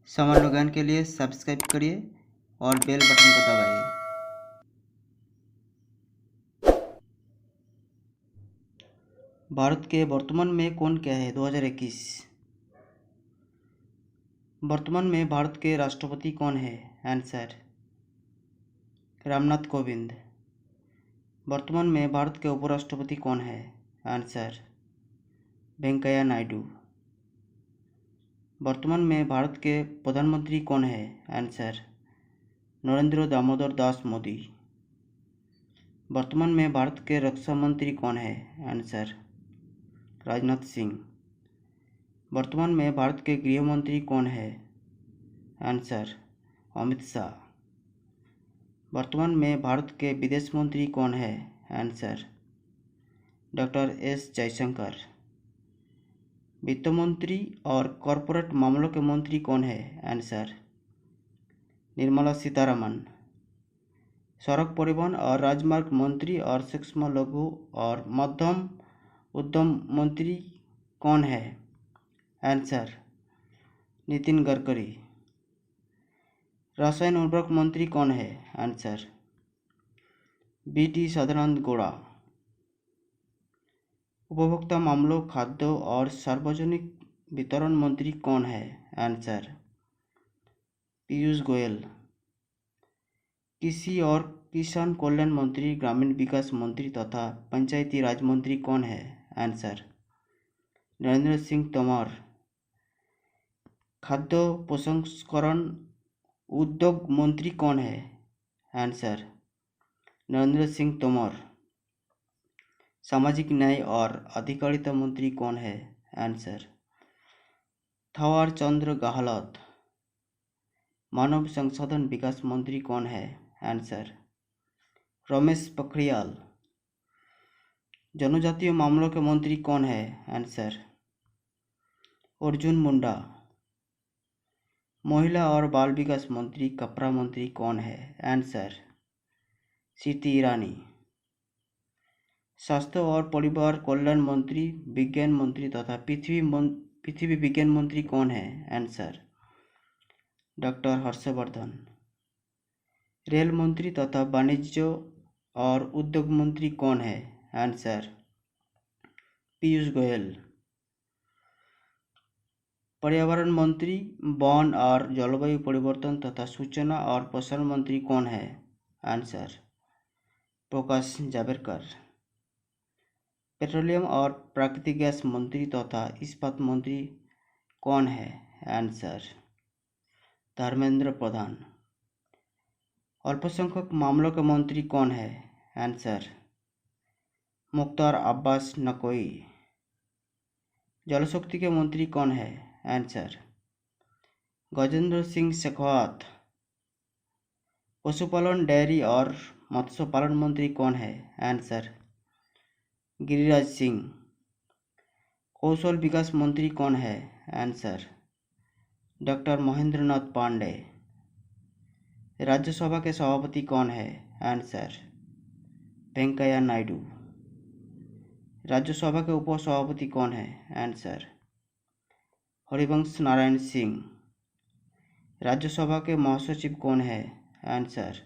सामान्य ज्ञान के लिए सब्सक्राइब करिए और बेल बटन को दबाइए। भारत के वर्तमान में कौन क्या है 2021। वर्तमान में भारत के राष्ट्रपति कौन है? आंसर रामनाथ कोविंद। वर्तमान में भारत के उपराष्ट्रपति कौन है? आंसर वेंकैया नायडू। वर्तमान में भारत के प्रधानमंत्री कौन है? आंसर नरेंद्र दामोदर दास मोदी। वर्तमान में भारत के रक्षा मंत्री कौन है? आंसर राजनाथ सिंह। वर्तमान में भारत के गृह मंत्री कौन है? आंसर अमित शाह। वर्तमान में भारत के विदेश मंत्री कौन है? Answer doctor S Jaishankar. वित्त मंत्री और कॉरपोरेट मामलों के मंत्री कौन है? आंसर निर्मला सीतारमण। सड़क परिवहन और राजमार्ग मंत्री और सूक्ष्म लघु और मध्यम उद्यम मंत्री कौन है? आंसर नितिन गडकरी। रसायन उर्वरक मंत्री कौन है? Answer BT Sadananda Gowda. उपभोक्ता मामलों, खाद्य और सार्वजनिक वितरण मंत्री कौन है? आंसर पीयूष गोयल। कृषि और किसान कल्याण मंत्री, ग्रामीण विकास मंत्री तथा पंचायती राज मंत्री कौन है? आंसर नरेंद्र सिंह तोमर। खाद्य प्रसंस्करण उद्योग मंत्री कौन है? आंसर नरेंद्र सिंह तोमर। सामाजिक न्याय और अधिकारिता मंत्री कौन है? आंसर थावर चंद गहलोत। मानव संसाधन विकास मंत्री कौन है? आंसर रमेश पोखरियाल। जनजातीय मामलों के मंत्री कौन है? आंसर अर्जुन मुंडा। महिला और बाल विकास मंत्री, कपड़ा मंत्री कौन है? आंसर स्मृति ईरानी। स्वास्थ्य और परिवार कल्याण मंत्री, विज्ञान मंत्री तथा पृथ्वी विज्ञान मंत्री कौन है? Answer doctor Harshvardhan. रेल मंत्री तथा वाणिज्य और उद्योग मंत्री कौन है? आंसर पीयूष गोयल। पर्यावरण मंत्री, वन और जलवायु परिवर्तन तथा सूचना और प्रसारण मंत्री कौन है? आंसर प्रकाश जावड़ेकर। पेट्रोलियम और प्राकृतिक गैस मंत्री तथा इस्पात मंत्री कौन है? आंसर धर्मेंद्र प्रधान। अल्पसंख्यक मामलों के मंत्री कौन है? आंसर मुख्तार अब्बास नकवी। जल शक्ति के मंत्री कौन है? आंसर गजेंद्र सिंह शेखावत। पशुपालन, डेयरी और मत्स्य पालन मंत्री कौन है? आंसर गिरिराज सिंह। कौशल विकास मंत्री कौन है? Answer doctor Mahendra Nath Pandey. राज्यसभा के सभापति कौन है? आंसर वेंकैया नायडू। राज्यसभा के उपसभापति कौन है? आंसर हरिवंश नारायण सिंह। राज्यसभा के महासचिव कौन है? आंसर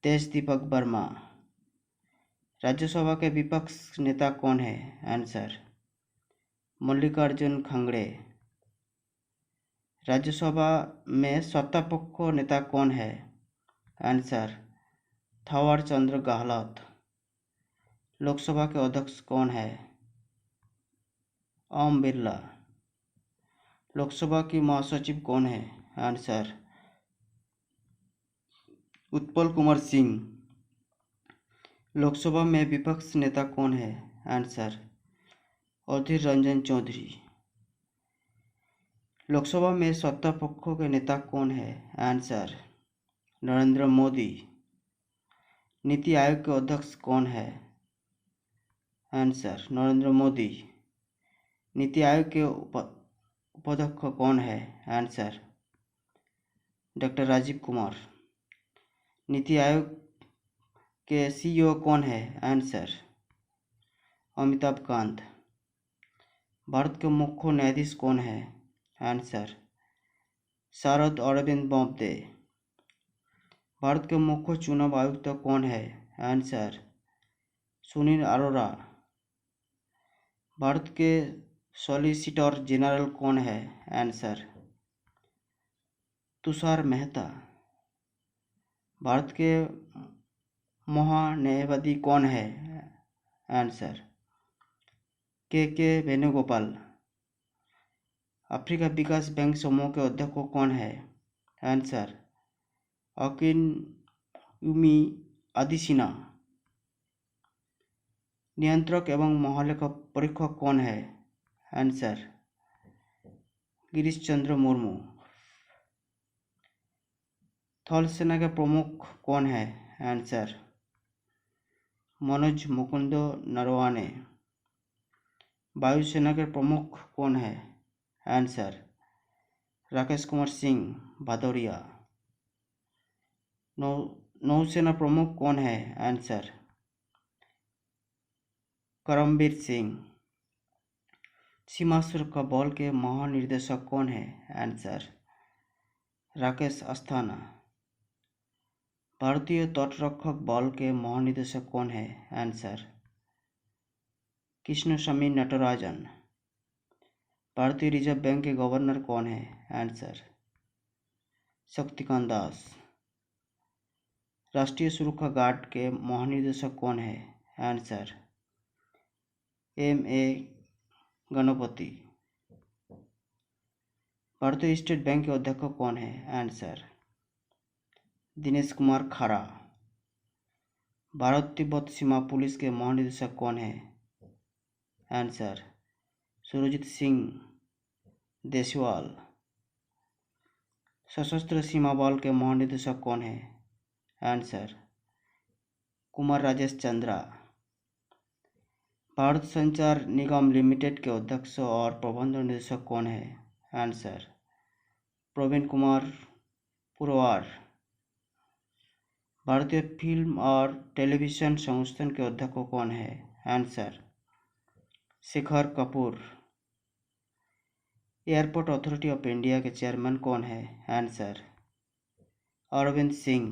तेज दीपक वर्मा। राज्यसभा के विपक्ष नेता कौन है? आंसर मल्लिकार्जुन खड़गे। राज्यसभा में सत्तापक्ष नेता कौन है? आंसर थावर चंद गहलोत। लोकसभा के अध्यक्ष कौन है? ओम बिरला। लोकसभा की महासचिव कौन है? आंसर उत्पल कुमार सिंह। लोकसभा में विपक्ष नेता कौन है? आंसर अधीर रंजन चौधरी। लोकसभा में सत्ता पक्ष के नेता कौन है? आंसर नरेंद्र मोदी। नीति आयोग के अध्यक्ष कौन है? आंसर नरेंद्र मोदी। नीति आयोग के उपाध्यक्ष कौन है? Answer doctor Rajiv Kumar. नीति आयोग के CEO कौन है? आंसर अमिताभ कांत। भारत के मुख्य न्यायाधीश कौन है? आंसर शारद अरविंद बोबडे। भारत के मुख्य चुनाव आयुक्त कौन है? आंसर सुनील अरोड़ा। भारत के सॉलिसिटर जनरल कौन है? आंसर तुषार मेहता। भारत के महान्यायवादी कौन है? आंसर के वेणुगोपाल। अफ्रीका विकास बैंक समूह के अध्यक्ष कौन है? आंसर अकिनयुमी अदिसिना। नियंत्रक एवं महालेखा परीक्षक कौन है? आंसर गिरीश चंद्र मुर्मू। थल सेना के प्रमुख कौन है? आंसर मनोज मुकुंद नरवाने। वायुसेना के प्रमुख कौन है? आंसर राकेश कुमार सिंह भदौरिया। नौसेना प्रमुख कौन है? आंसर करमबीर सिंह। सीमा सुरक्षा बल के महानिर्देशक कौन है? आंसर राकेश अस्थाना। भारतीय तटरक्षक बल के महानिदेशक कौन है? आंसर कृष्णस्वामी नटराजन। भारतीय रिजर्व बैंक के गवर्नर कौन है? आंसर शक्तिकांत दास। राष्ट्रीय सुरक्षा गार्ड के महानिदेशक कौन है? Answer M.A. गणपति। भारतीय स्टेट बैंक के अध्यक्ष कौन है? आंसर दिनेश कुमार खारा। भारत तिब्बत सीमा पुलिस के महानिदेशक कौन है? आंसर सुरजीत सिंह देसवाल। सशस्त्र सीमा बल के महानिदेशक कौन है? आंसर कुमार राजेश चंद्रा। भारत संचार निगम लिमिटेड के अध्यक्ष और प्रबंध निदेशक कौन है? आंसर प्रवीण कुमार पुरवार। भारतीय फिल्म और टेलीविजन संस्थान के अध्यक्ष कौन है? Answer Shekhar Kapoor. Airport authority of India के चेयरमैन कौन है? आंसर अरविंद सिंह।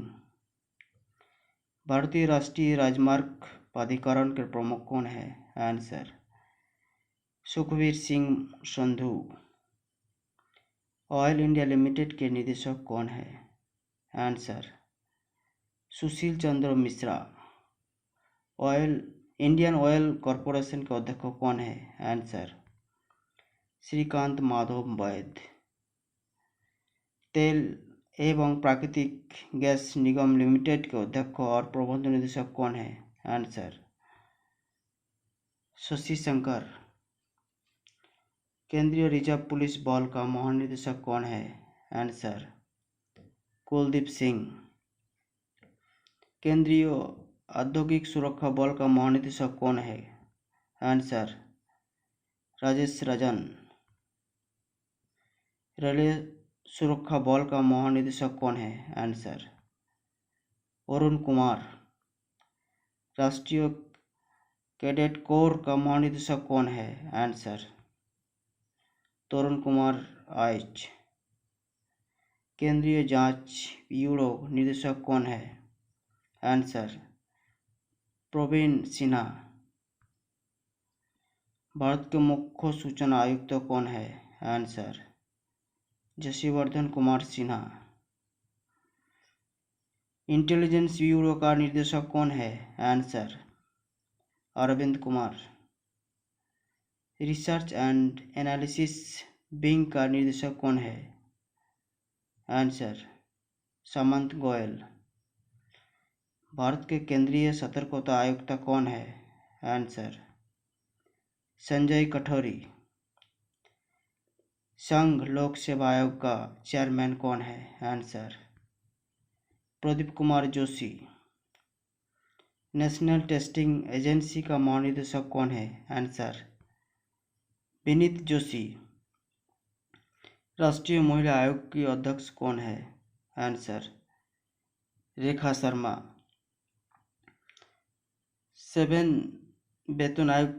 भारतीय राष्ट्रीय राजमार्ग प्राधिकरण के प्रमुख कौन है? Answer Sukhbir Singh Sandhu. Oil India limited के निदेशक कौन है? Answer Sushil Chandra Mishra. Indian oil corporation के अध्यक्ष कौन है? आंसर श्रीकांत माधव वैद। तेल एवं प्राकृतिक गैस निगम लिमिटेड के अध्यक्ष और प्रबंध निदेशक कौन है? आंसर शशि शंकर। केंद्रीय रिजर्व पुलिस बल का महानिदेशक कौन है? आंसर कुलदीप सिंह। केंद्रीय औद्योगिक सुरक्षा बल का महानिदेशक कौन है? आंसर राजेश राजन। रेलवे सुरक्षा बल का महानिदेशक कौन है? आंसर अरुण कुमार। राष्ट्रीय कैडेट कोर का महानिदेशक कौन है? आंसर तरुण कुमार आइच। केंद्रीय जांच ब्यूरो निदेशक कौन है? आंसर प्रवीण सिन्हा। भारत के मुख्य सूचना आयुक्त कौन है? Answer Yashvardhan Kumar Sinha. Intelligence Bureau का निदेशक कौन है? Answer Arvind Kumar. Research and Analysis Wing का निदेशक कौन है? आंसर सामंत गोयल। भारत के केंद्रीय सतर्कता आयुक्त कौन है? आंसर संजय कठोरी। संघ लोक सेवा आयोग का चेयरमैन कौन है? Answer Pradeep Kumar Joshi. National testing agency का महानिदेशक कौन है? आंसर विनीत जोशी। राष्ट्रीय महिला आयोग की अध्यक्ष कौन है? आंसर रेखा शर्मा। 7 वेतन आयोग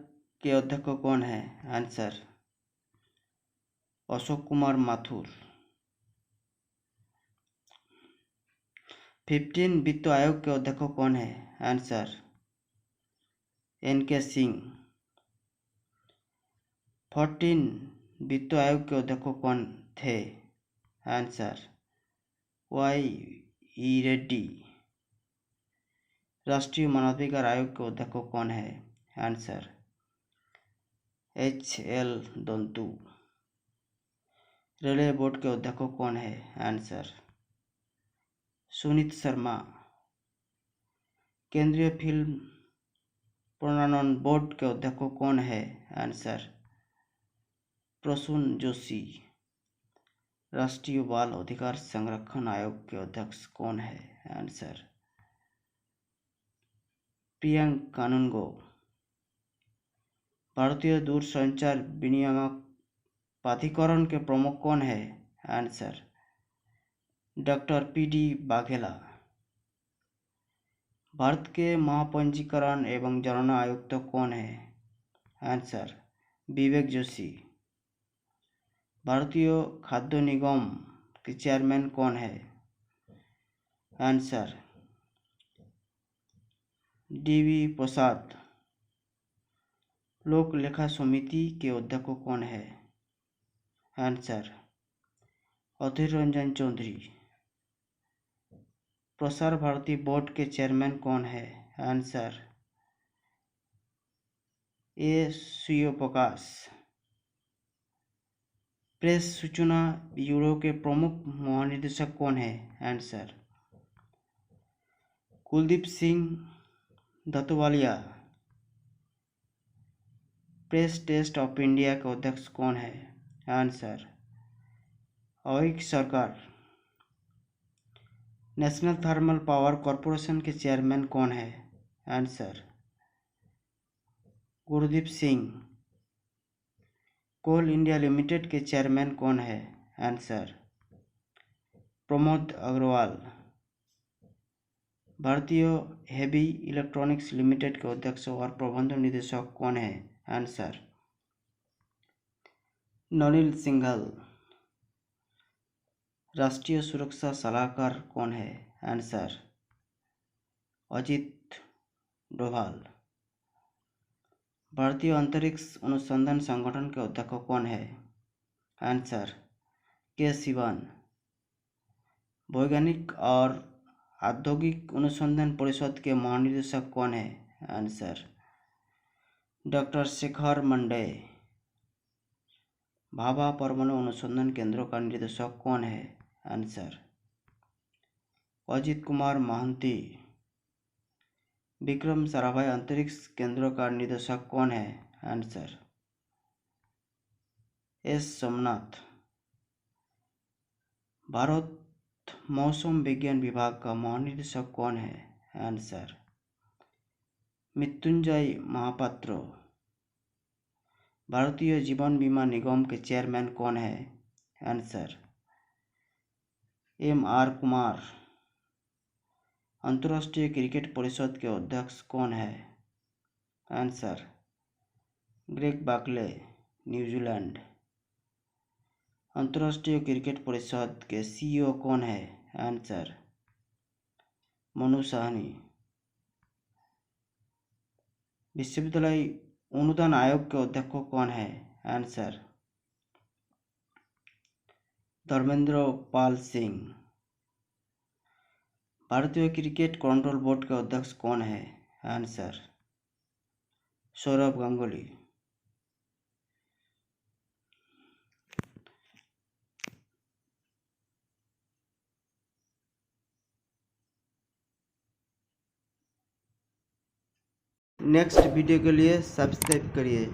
के अध्यक्ष कौन है? आंसर अशोक कुमार माथुर। 15 वित्त आयोग के अध्यक्ष कौन है? Answer NK Singh. 14 वित्त आयोग के अध्यक्ष कौन थे? Answer YE Reddy. राष्ट्रीय मानवाधिकार आयोग के अध्यक्ष कौन है? Answer HL दंतु। रेलवे बोर्ड के अध्यक्ष कौन है? आंसर सुनीत शर्मा। केंद्रीय फिल्म प्रमाणन बोर्ड के अध्यक्ष कौन है? आंसर प्रसून जोशी। राष्ट्रीय बाल अधिकार संरक्षण आयोग के अध्यक्ष कौन है? आंसर प्रियंक कानूनगो। भारतीय दूरसंचार विनियामक प्राधिकरण के प्रमुख कौन है? Answer doctor PD Vaghela. Bharat के महापंजीकरण एवं जनगणना आयुक्त कौन है? आंसर विवेक जोशी। भारतीय खाद्य निगम के चेयरमैन कौन है? Answer DV Prasad. लोक लेखा समिति के अध्यक्ष कौन है? आंसर अधीर रंजन चौधरी। प्रसार भारती बोर्ड के चेयरमैन कौन है? Answer A Surya Prakash. Press सूचना ब्यूरो के प्रमुख महानिदेशक कौन है? Answer Kuldeep Singh Dhatwalia. Press Trust of India के अध्यक्ष कौन है? Answer Avik Sarkar. National Thermal Power Corporation के चेयरमैन कौन है? Answer Gurdeep Singh. Coal India limited के चेयरमैन कौन है? आंसर प्रमोद अग्रवाल। भारतीय हेवी इलेक्ट्रॉनिक्स लिमिटेड के अध्यक्ष और प्रबंध निदेशक कौन है? आंसर नलिन सिंघल। राष्ट्रीय सुरक्षा सलाहकार कौन है? आंसर अजित डोभाल। भारतीय अंतरिक्ष अनुसंधान संगठन के अध्यक्ष कौन है? Answer K Siwan. वैज्ञानिक और औद्योगिक अनुसंधान परिषद के महानिदेशक कौन है? Answer doctor Shekhar Monday. Bhabha परमाणु अनुसंधान केंद्र का निदेशक कौन है? आंसर अजित कुमार महंती। विक्रम साराभाई अंतरिक्ष केंद्र का निदेशक कौन है? Answer S Somnath. भारत मौसम विज्ञान विभाग का महानिदेशक कौन है? आंसर मृत्युंजय महापात्र। भारतीय जीवन बीमा निगम के चेयरमैन कौन है? Answer MR Kumar. अंतर्राष्ट्रीय क्रिकेट परिषद के अध्यक्ष कौन है? Answer Greg Barclay, New Zealand. अंतर्राष्ट्रीय क्रिकेट परिषद के CEO कौन है? आंसर मनु साहनी। विश्वविद्यालय अनुदान आयोग के अध्यक्ष कौन है? आंसर धर्मेंद्र पाल सिंह। भारतीय क्रिकेट कंट्रोल बोर्ड के अध्यक्ष कौन है? Answer Sourav Ganguly. Next video के लिए सब्सक्राइब करिए।